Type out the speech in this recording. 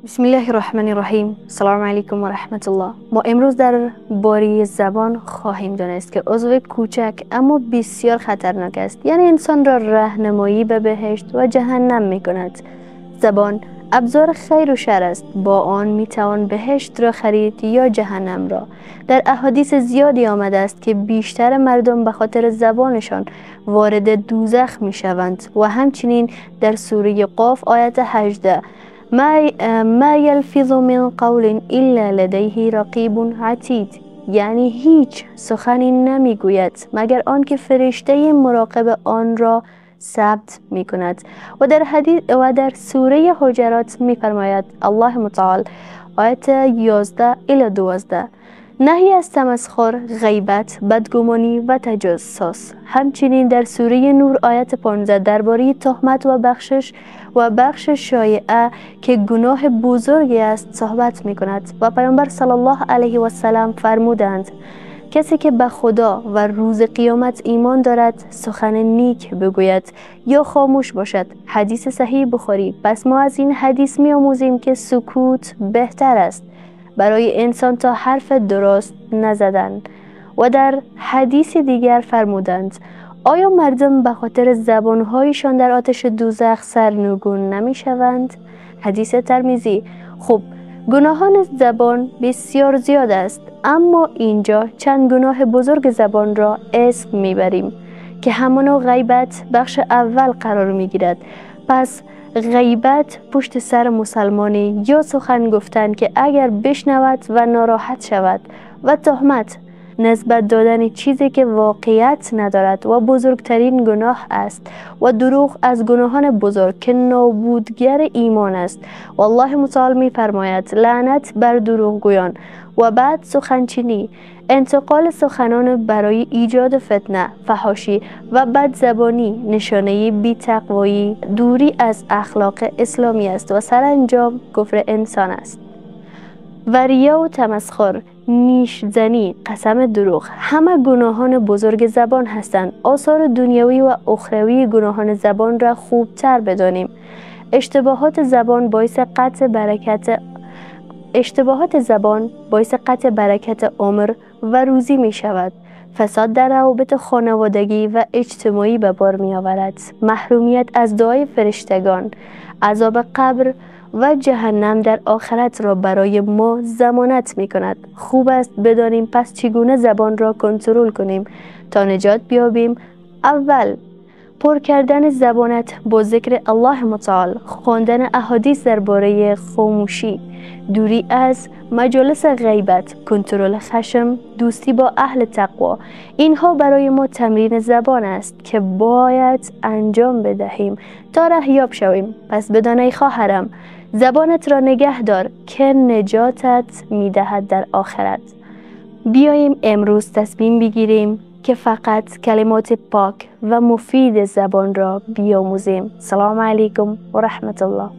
بسم الله الرحمن الرحیم. سلام علیکم و رحمت الله. ما امروز در باره زبان خواهیم دانست که عضو کوچک اما بسیار خطرناک است، یعنی انسان را راهنمایی به بهشت و جهنم می کند. زبان ابزار خیر و شر است، با آن می توان بهشت را خرید یا جهنم را. در احادیث زیادی آمده است که بیشتر مردم به خاطر زبانشان وارد دوزخ می شوند و همچنین در سوره قاف آیت 18 ما یلفظ من قول الا لدیه رقیب عتید، یعنی هیچ سخنی نمیگوید مگر آنکه فرشته مراقب آن را ثبت می کند. و در سوره حجرات می فرماید الله متعال آیت 11 الی 12 نهی از تمسخر، غیبت، بدگمانی و تجسس. همچنین در سوره نور آیت 15 درباره تهمت و بخش شایعه که گناه بزرگی است صحبت می کند و پیامبر صلی الله علیه و سلم فرمودند کسی که به خدا و روز قیامت ایمان دارد سخن نیک بگوید یا خاموش باشد. حدیث صحیح بخاری. پس ما از این حدیث می آموزیم که سکوت بهتر است برای انسان تا حرف درست نزدن. و در حدیث دیگر فرمودند آیا مردم به خاطر زبانهایشان در آتش دوزخ سرنگون نمی شوند؟ حدیث ترمذی. خب گناهان زبان بسیار زیاد است، اما اینجا چند گناه بزرگ زبان را اسم میبریم که همانا غیبت بخش اول قرار میگیرد. پس غیبت پشت سر مسلمانی یا سخن گفتن که اگر بشنود و ناراحت شود، و تهمت نسبت دادن چیزی که واقعیت ندارد و بزرگترین گناه است، و دروغ از گناهان بزرگ که نابودگر ایمان است. و الله متعال می فرماید لعنت بر دروغگویان. و بعد سخنچینی، انتقال سخنان برای ایجاد فتنه، فحاشی و بدزبانی نشانه بی‌تقوایی، دوری از اخلاق اسلامی است و سرانجام کفر انسان است. و ریا و تمسخر، نیش زنی، قسم دروغ، همه گناهان بزرگ زبان هستند. آثار دنیوی و اخروی گناهان زبان را خوبتر بدانیم. اشتباهات زبان باعث قطع برکت عمر و روزی می شود. فساد در روابط خانوادگی و اجتماعی به بار می آورد. محرومیت از دعای فرشتگان، عذاب قبر و جهنم در آخرت را برای ما ضمانت می کند. خوب است بدانیم پس چگونه زبان را کنترل کنیم تا نجات بیابیم. اول، پر کردن زبانت با ذکر الله متعال، خواندن احادیث درباره خاموشی، دوری از مجالس غیبت، کنترل خشم، دوستی با اهل تقوا. اینها برای ما تمرین زبان است که باید انجام بدهیم تا رهیاب شویم. پس بدان ای خواهرم زبانت را نگه دار که نجاتت میدهد در آخرت. بیاییم امروز تصمیم بگیریم که فقط کلمات پاک و مفید زبان را بیاموزیم. سلام علیکم و رحمت الله.